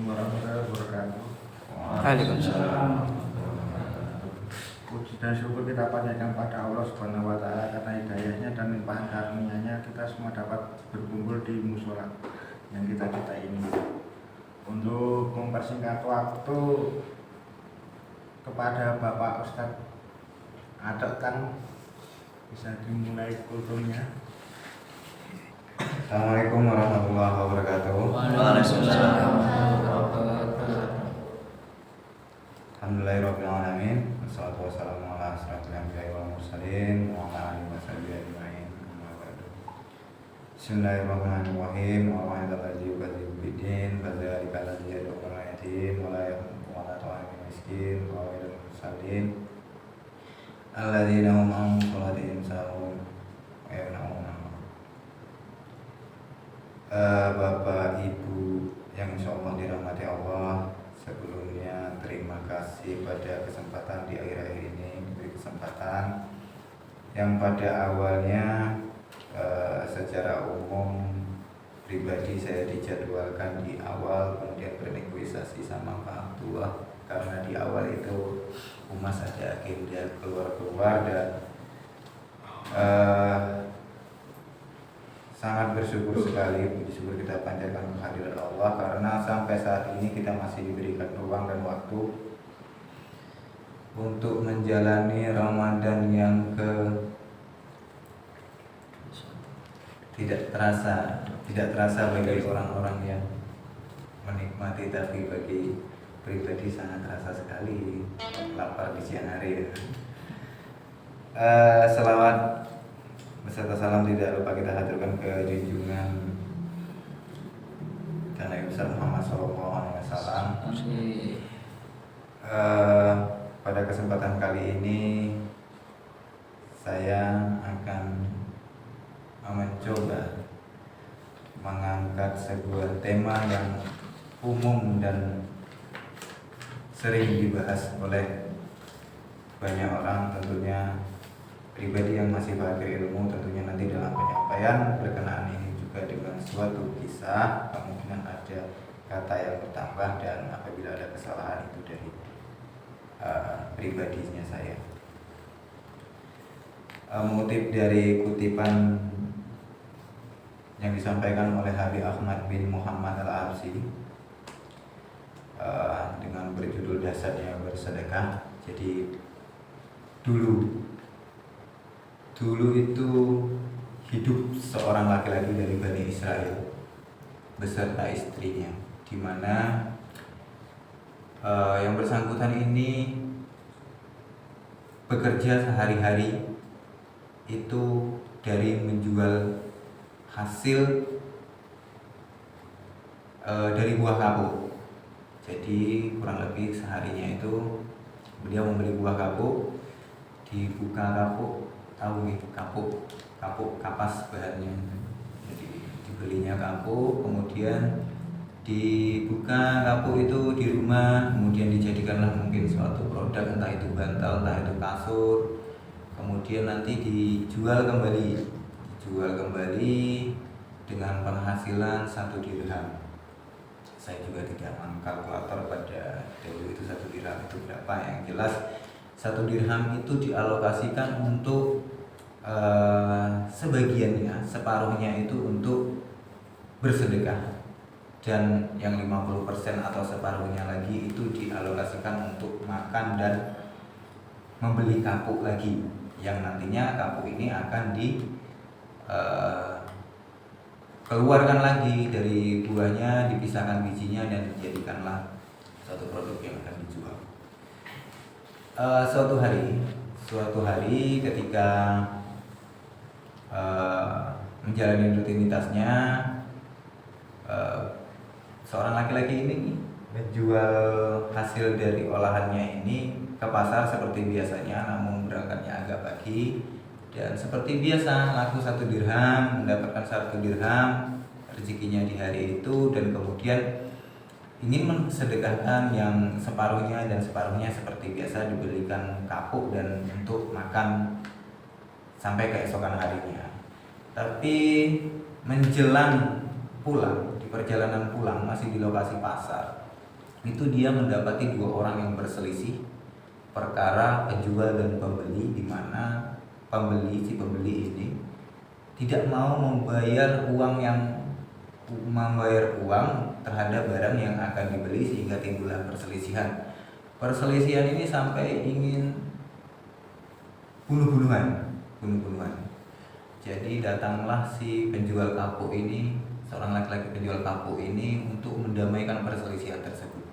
warahmatullahi wabarakatuh. Waalaikumsalam. Puji dan syukur kita panjatkan pada Allah Subhanahu wa Ta'ala karena hidayahnya dan limpahan karunia-Nya kita semua dapat berkumpul di musola yang kita ini. Untuk mempersingkat waktu, kepada Bapak Ustadz Adek kan bisa dimulai kultumnya. Assalamualaikum warahmatullahi wabarakatuh. Waalaikumsalam warahmatullahi wabarakatuh. Alhamdulillahirabbil alamin. Wassalatu wassalamu ala asyrofil anbiya'i wal mursalin wa ala alihi washabihi ajmain. Amma ba'du. Bismillahirrahmanirrahim. Wa ma'adalladzi yukadzibu biddin, fadzalika alladzi yad'u al-yatim wa la yahuddu 'ala ta'amil miskin wa wailul lil musallin alladzina hum 'an shalatihim sahun wa yamna'una. Bapak Ibu yang insyaallah dirahmati Allah, sebelumnya terima kasih pada kesempatan di akhir-akhir ini, diberi kesempatan yang pada awalnya secara umum pribadi saya dijadwalkan di awal, kemudian bernegosiasi sama Pak Abdullah karena di awal itu humas ada agenda keluar dan sangat bersyukur sekali, puji syukur kita panjatkan kehadirat Allah karena sampai saat ini kita masih diberikan ruang dan waktu untuk menjalani Ramadan yang tidak terasa bagi orang-orang yang menikmati, tapi bagi pribadi sangat terasa sekali lapar di siang hari. Selawat beserta salam tidak lupa kita haturkan ke junjungan dan Nabi besar Muhammad SAW. Pada kesempatan kali ini saya akan mencoba mengangkat sebuah tema yang umum dan sering dibahas oleh banyak orang, tentunya pribadi yang masih belajar ilmu. Tentunya nanti dalam penyampaian berkenaan ini juga dengan suatu kisah, kemungkinan ada kata yang bertambah dan apabila ada kesalahan itu dari pribadinya saya. Mengutip dari kutipan yang disampaikan oleh Habib Ahmad bin Muhammad Al-Absi dengan berjudul Dasarnya Bersedekah. Jadi Dulu itu hidup seorang laki-laki dari Bani Israel beserta istrinya, di mana yang bersangkutan ini bekerja sehari-hari itu dari menjual hasil dari buah kapuk. Jadi kurang lebih seharinya itu beliau membeli buah kapuk, dibuka kapuk, tahu gitu, kapuk kapas bahannya. Jadi dibelinya kapuk, kemudian dibuka kapuk itu di rumah, kemudian dijadikanlah mungkin suatu produk, entah itu bantal, entah itu kasur, kemudian nanti dijual kembali dengan penghasilan 1 dirham. Saya juga tidak mengkalkulator pada dahulu itu 1 dirham itu berapa. Yang jelas 1 dirham itu dialokasikan untuk sebagiannya, separuhnya itu untuk bersedekah, dan yang 50% atau separuhnya lagi itu dialokasikan untuk makan dan membeli kapuk lagi, yang nantinya kapuk ini akan keluarkan lagi dari buahnya, dipisahkan bijinya dan dijadikanlah suatu produk yang akan dijual. Suatu hari ketika menjalani rutinitasnya, seorang laki-laki ini menjual hasil dari olahannya ini ke pasar seperti biasanya, namun berangkatnya agak pagi dan seperti biasa laku 1 dirham, mendapatkan 1 dirham rezekinya di hari itu, dan kemudian ingin mensedekahkan yang separuhnya, dan separuhnya seperti biasa dibelikan kapuk dan untuk makan sampai keesokan harinya. Tapi menjelang pulang, di perjalanan pulang masih di lokasi pasar, itu dia mendapati dua orang yang berselisih perkara penjual dan pembeli, di mana si pembeli ini tidak mau membayar uang terhadap barang yang akan dibeli, sehingga timbullah perselisihan. Perselisihan ini sampai ingin bunuh-bunuhan. Jadi datanglah si penjual kapuk ini, seorang laki-laki penjual kapuk ini, untuk mendamaikan perselisihan tersebut.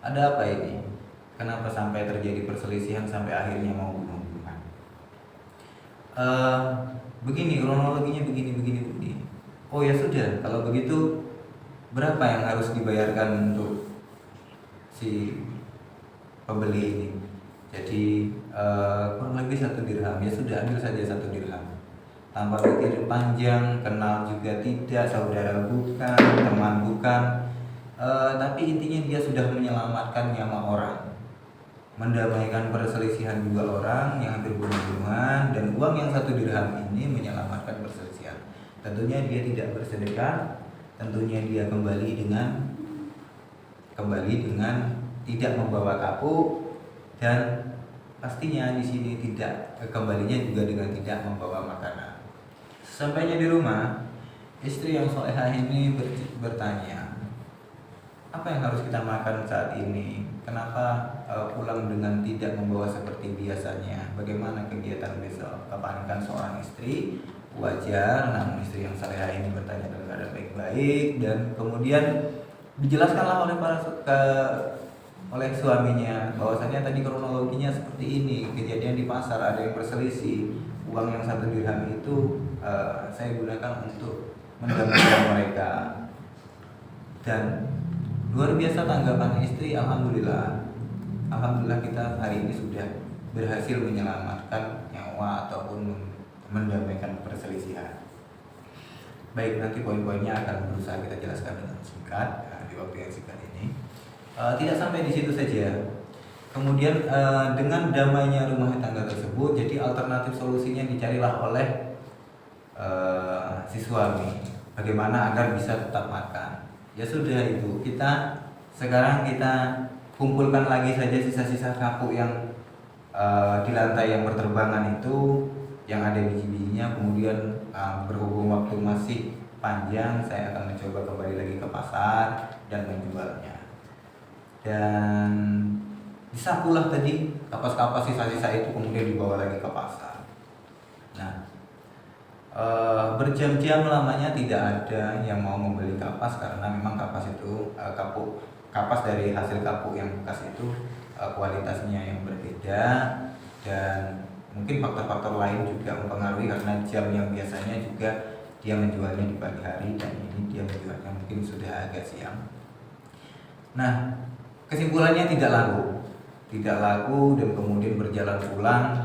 Ada apa ini? Kenapa sampai terjadi perselisihan sampai akhirnya mau bunuh-bunuhan? Begini, kronologinya begini. Oh ya sudah, kalau begitu berapa yang harus dibayarkan untuk si pembeli ini? Jadi kurang lebih 1 dirham. Ya sudah, ambil saja 1 dirham. Tanpa pikir panjang, kenal juga tidak, saudara bukan, teman bukan, tapi intinya dia sudah menyelamatkan nyawa orang, mendamaikan perselisihan 2 orang yang hampir bunuh-bunuhan, dan uang yang 1 dirham ini menyelamatkan perselisihan. Tentunya dia tidak bersedekah, tentunya dia kembali dengan tidak membawa kapuk, dan pastinya di sini kembalinya juga dengan tidak membawa makanan. Sampainya di rumah, istri yang solehah ini bertanya, apa yang harus kita makan saat ini? Kenapa pulang dengan tidak membawa seperti biasanya? Bagaimana kegiatan besok? Kepanikkan seorang istri, wajar, namun istri yang solehah ini bertanya dengan keadaan baik-baik, dan kemudian dijelaskanlah oleh suaminya bahwasanya tadi kronologinya seperti ini. Kejadian di pasar, ada yang berselisih, uang yang 1 dirham itu saya gunakan untuk mendamaikan mereka. Dan luar biasa tanggapan istri, alhamdulillah kita hari ini sudah berhasil menyelamatkan nyawa ataupun mendamaikan perselisihan. Baik, nanti poin-poinnya akan berusaha kita jelaskan dengan singkat di waktu yang singkat ini. Tidak sampai di situ saja. Kemudian dengan damainya rumah tangga tersebut, jadi alternatif solusinya dicarilah oleh si suami. Bagaimana agar bisa tetap makan? Ya sudah, itu sekarang kita kumpulkan lagi saja sisa-sisa kapuk yang di lantai yang berterbangan itu, yang ada biji-bijinya. Kemudian berhubung waktu masih panjang, saya akan mencoba kembali lagi ke pasar dan menjualnya. Dan disapulah tadi kapas-kapas sisa-sisa itu, kemudian dibawa lagi ke pasar. Nah, berjam-jam lamanya tidak ada yang mau membeli kapas, karena memang kapas itu kapas dari hasil kapuk yang bekas itu kualitasnya yang berbeda, dan mungkin faktor-faktor lain juga mempengaruhi, karena jam yang biasanya juga dia menjualnya di pagi hari, dan ini dia menjualnya mungkin sudah agak siang. Nah, kesimpulannya tidak laku, dan kemudian berjalan pulang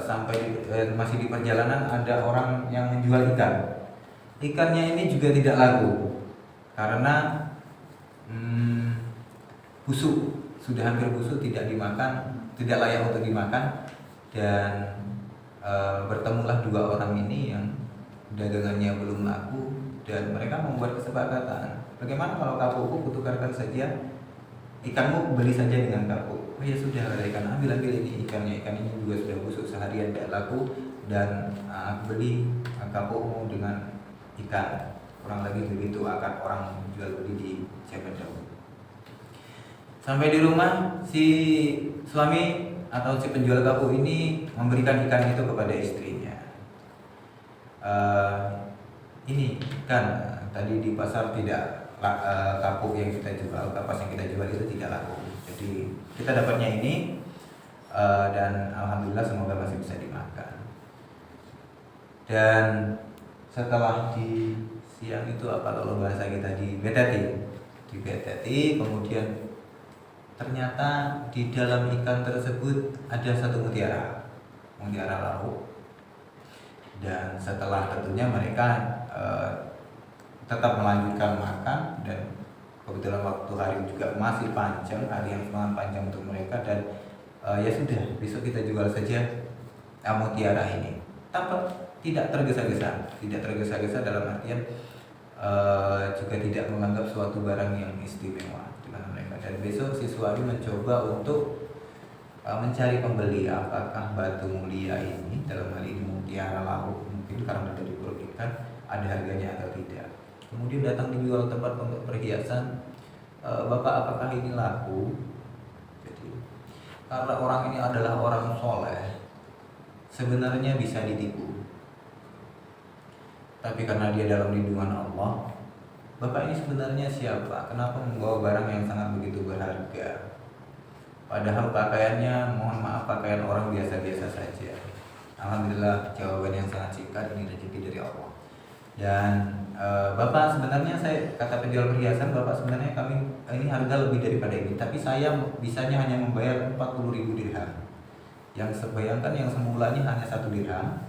sampai masih di perjalanan ada orang yang menjual ikannya ini juga tidak laku karena busuk, sudah hampir busuk, tidak layak untuk dimakan. Dan bertemulah 2 orang ini yang dagangannya belum laku, dan mereka membuat kesepakatan, bagaimana kalau kapukku kutukarkan saja ikanmu, beli saja dengan kapuk. Oh ya sudah, kata ikan, ambil ini ikannya, ikan ini juga sudah busuk, seharian tidak laku, dan beli kapukmu dengan ikan. Kurang lebih begitu akad orang jual beli di zaman dahulu. Sampai di rumah, si suami atau si penjual kapuk ini memberikan ikan itu kepada istrinya. Ini kan tadi di pasar tidak kapuk yang kita jual, kapas yang kita jual itu tidak laku. Jadi kita dapatnya ini, dan alhamdulillah semoga masih bisa dimakan. Dan setelah di siang itu, apa kalau bahasa kita di beteti, kemudian ternyata di dalam ikan tersebut ada 1 mutiara laut. Dan setelah tentunya mereka tetap melanjutkan makan, dan kebetulan waktu hari juga masih panjang, hari yang sangat panjang untuk mereka, dan ya sudah, besok kita jual saja mutiara ini. Tidak tergesa-gesa dalam artian juga tidak menganggap suatu barang yang istimewa di mana mereka. Dan besok siswa ini mencoba untuk mencari pembeli apakah batu mulia ini, dalam hal ini mutiara laut mungkin karena dari ikan, ada harganya atau tidak. Kemudian datang dijual tempat untuk perhiasan, Bapak apakah ini laku? Jadi karena orang ini adalah orang soleh, sebenarnya bisa ditipu. Tapi karena dia dalam lindungan Allah, Bapak ini sebenarnya siapa? Kenapa membawa barang yang sangat begitu berharga? Padahal pakaiannya, mohon maaf, pakaian orang biasa-biasa saja. Alhamdulillah, jawaban yang sangat singkat, ini rezeki dari Allah. Dan Bapak sebenarnya, saya kata penjual perhiasan, Bapak sebenarnya kami ini harga lebih daripada ini, tapi saya bisanya hanya membayar 40.000 dirham. Yang bayangkan yang semulanya hanya 1 dirham,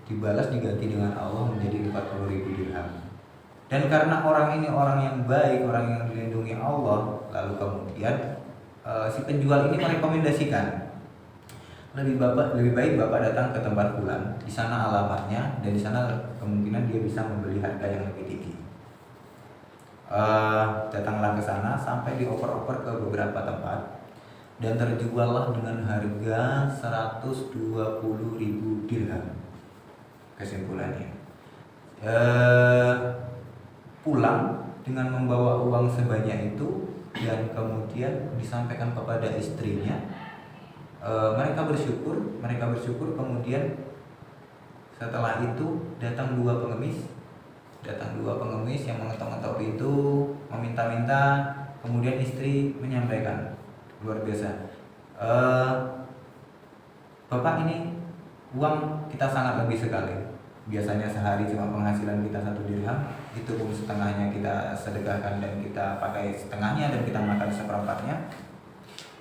dibalas diganti dengan Allah menjadi 40.000 dirham. Dan karena orang ini orang yang baik, orang yang dilindungi Allah, lalu kemudian si penjual ini merekomendasikan lebih baik Bapak datang ke tempat fulan, di sana alamatnya, dan di sana kemungkinan dia bisa membeli harga yang lebih tinggi. Datanglah ke sana sampai dioper-oper ke beberapa tempat dan terjuallah dengan harga 120.000 dirham. Kesimpulannya, pulang dengan membawa uang sebanyak itu dan kemudian disampaikan kepada istrinya. Mereka bersyukur. Kemudian setelah itu datang dua pengemis yang mengetok-ngetok pintu, meminta-minta. Kemudian istri menyampaikan, luar biasa, Bapak, ini uang kita sangat lebih sekali. Biasanya sehari cuma penghasilan kita 1 dirham, itu pun setengahnya kita sedekahkan dan kita pakai setengahnya dan kita makan seperempatnya.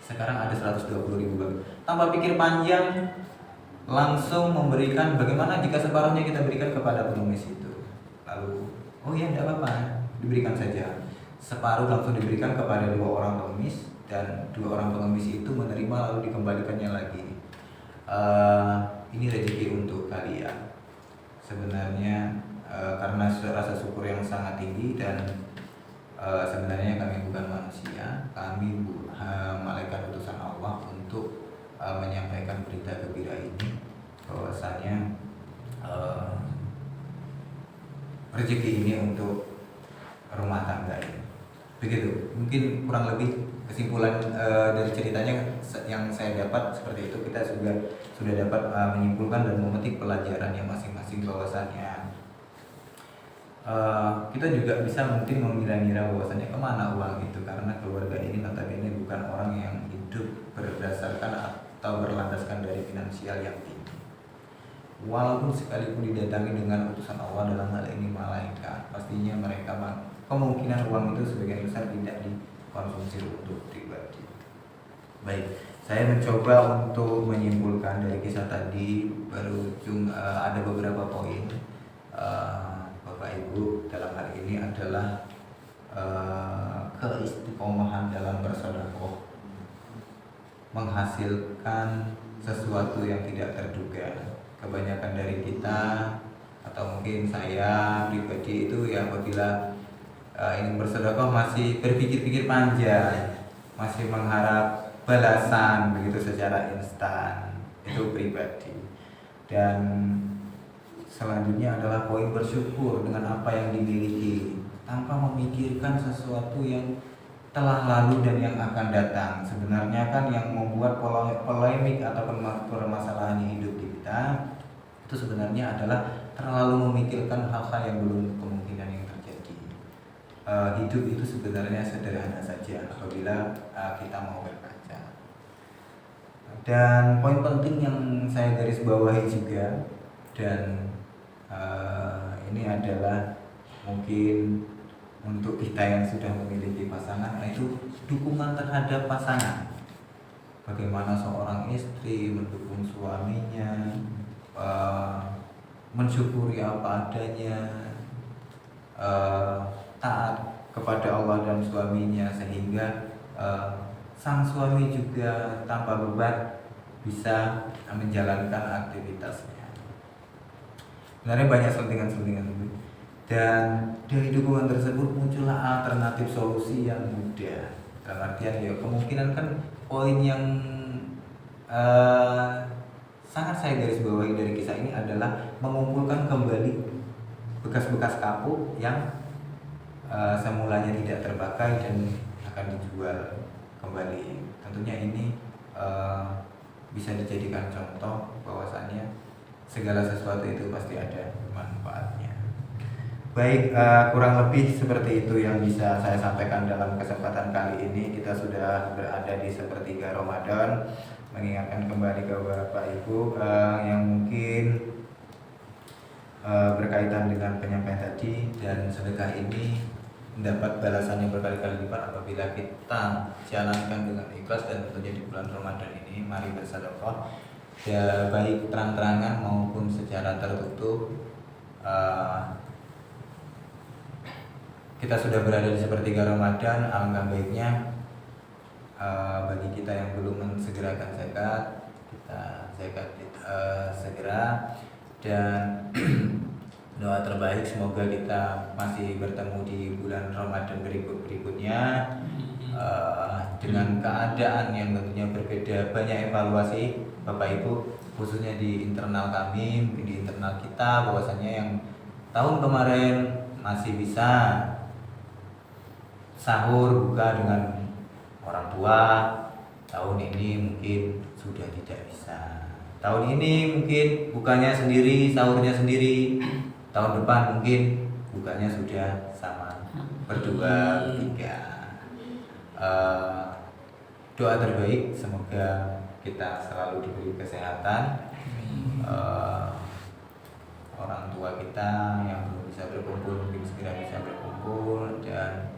Sekarang ada 120.000 bagi. Tanpa pikir panjang, langsung memberikan. Bagaimana jika separuhnya kita berikan kepada pengemis itu? Lalu, oh ya, tidak apa-apa, diberikan saja. Separuh langsung diberikan kepada 2 orang pengemis, dan 2 orang pengemis itu menerima lalu dikembalikannya lagi. Ini rezeki untuk kalian. Sebenarnya karena rasa syukur yang sangat tinggi, dan sebenarnya kami bukan manusia, kami malaikat utusan Allah untuk menyampaikan berita gembira ini, bahwasanya rezeki ini untuk rumah tangga ini. Begitu, mungkin kurang lebih kesimpulan dari ceritanya yang saya dapat seperti itu. Kita sudah dapat menyimpulkan dan memetik pelajarannya masing-masing, bahwasannya kita juga bisa mungkin mengira-ngira bahwasannya kemana uang itu, karena keluarga ini notabene bukan orang yang hidup berdasarkan atau berlandaskan dari finansial yang tinggi. Walaupun sekalipun didatangi dengan utusan Allah, dalam hal ini malaikat, pastinya mereka kemungkinan uang itu sebagian besar tidak dikonsumsi untuk pribadi. Baik, saya mencoba untuk menyimpulkan dari kisah tadi, berujung ada beberapa poin. Bapak Ibu, dalam hal ini adalah keistiqomahan dalam bersedekah menghasilkan sesuatu yang tidak terduga. Kebanyakan dari kita, atau mungkin saya pribadi itu ya, apabila ingin bersedekah masih berpikir-pikir panjang, masih mengharap balasan begitu secara instan, itu pribadi. Dan selanjutnya adalah poin bersyukur dengan apa yang dimiliki, tanpa memikirkan sesuatu yang telah lalu dan yang akan datang. Sebenarnya kan yang membuat polemik atau permasalahan hidup kita itu sebenarnya adalah terlalu memikirkan hal-hal yang belum kemungkinan yang terjadi. Hidup itu sebenarnya sederhana saja apabila kita mau berkaca. Dan poin penting yang saya garis bawahi juga, dan ini adalah mungkin untuk kita yang sudah memiliki pasangan, yaitu dukungan terhadap pasangan. Bagaimana seorang istri mendukung suaminya, mensyukuri apa adanya, taat kepada Allah dan suaminya, sehingga sang suami juga tanpa beban bisa menjalankan aktivitasnya. Sebenarnya banyak selentingan-selentingan Dan dari dukungan tersebut muncullah alternatif solusi yang mudah. Dalam artian ya kemungkinan kan poin yang sangat saya garis bawahi dari kisah ini adalah mengumpulkan kembali bekas-bekas kapuk yang semulanya tidak terpakai dan akan dijual kembali. Tentunya ini bisa dijadikan contoh bahwasannya segala sesuatu itu pasti ada manfaatnya. Baik, kurang lebih seperti itu yang bisa saya sampaikan dalam kesempatan kali ini. Kita sudah berada di sepertiga Ramadan. Mengingatkan kembali ke Bapak Ibu yang mungkin berkaitan dengan penyampaian tadi, dan sedekah ini mendapat balasan yang berkali-kali lipat apabila kita jalankan dengan ikhlas, dan tentunya di bulan Ramadan ini mari bersedekah ya, baik terang-terangan maupun secara tertutup. Kita sudah berada di sepertiga Ramadan, alangkah baiknya bagi kita yang belum mensegerakan zakat, kita zakat segera. Dan doa terbaik semoga kita masih bertemu di bulan Ramadan berikutnya dengan keadaan yang tentunya berbeda. Banyak evaluasi Bapak Ibu, khususnya di internal kami, di internal kita, bahwasannya yang tahun kemarin masih bisa sahur buka dengan orang tua, tahun ini mungkin sudah tidak bisa. Tahun ini mungkin bukanya sendiri, sahurnya sendiri. Tahun depan mungkin bukanya sudah sama, berdua, bertiga. Doa terbaik semoga kita selalu diberi kesehatan. Orang tua kita yang belum bisa berkumpul mungkin segera bisa berkumpul, dan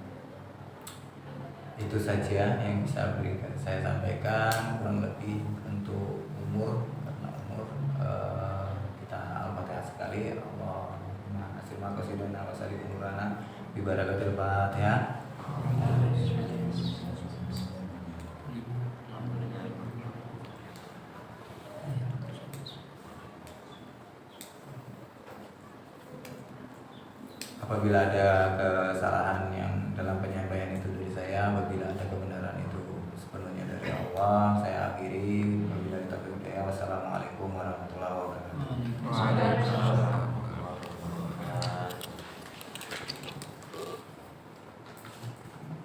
itu saja yang bisa saya sampaikan. Kurang lebih untuk umur, karena umur kita al-fatihah sekali. Allahumma asil maqasidun ala salih umurana bibarakatil fatihah. Apabila ada kesalahan yang dalam penyampaian itu dari saya, apabila ada kebenaran itu sepenuhnya dari Allah, saya akhiri. Wabillahi taufiq wal hidayah. Wassalamualaikum warahmatullahi wabarakatuh.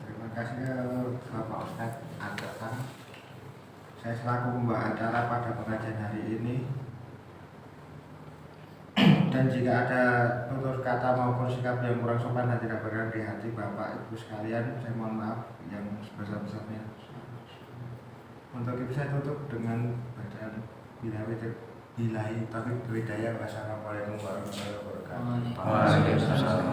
Terima kasih Bapak Ustadz Agatan. Saya selaku pembawa acara pada pengajian hari ini. Dan jika ada tutur kata maupun sikap yang kurang sopan dan tidak berkenan di hati Bapak Ibu sekalian, saya mohon maaf yang sebesar-besarnya. Untuk itu saya tutup dengan bacaan billahi taufiq wal hidayah. Wassalamualaikum warahmatullahi wabarakatuh. Waalaikumsalam.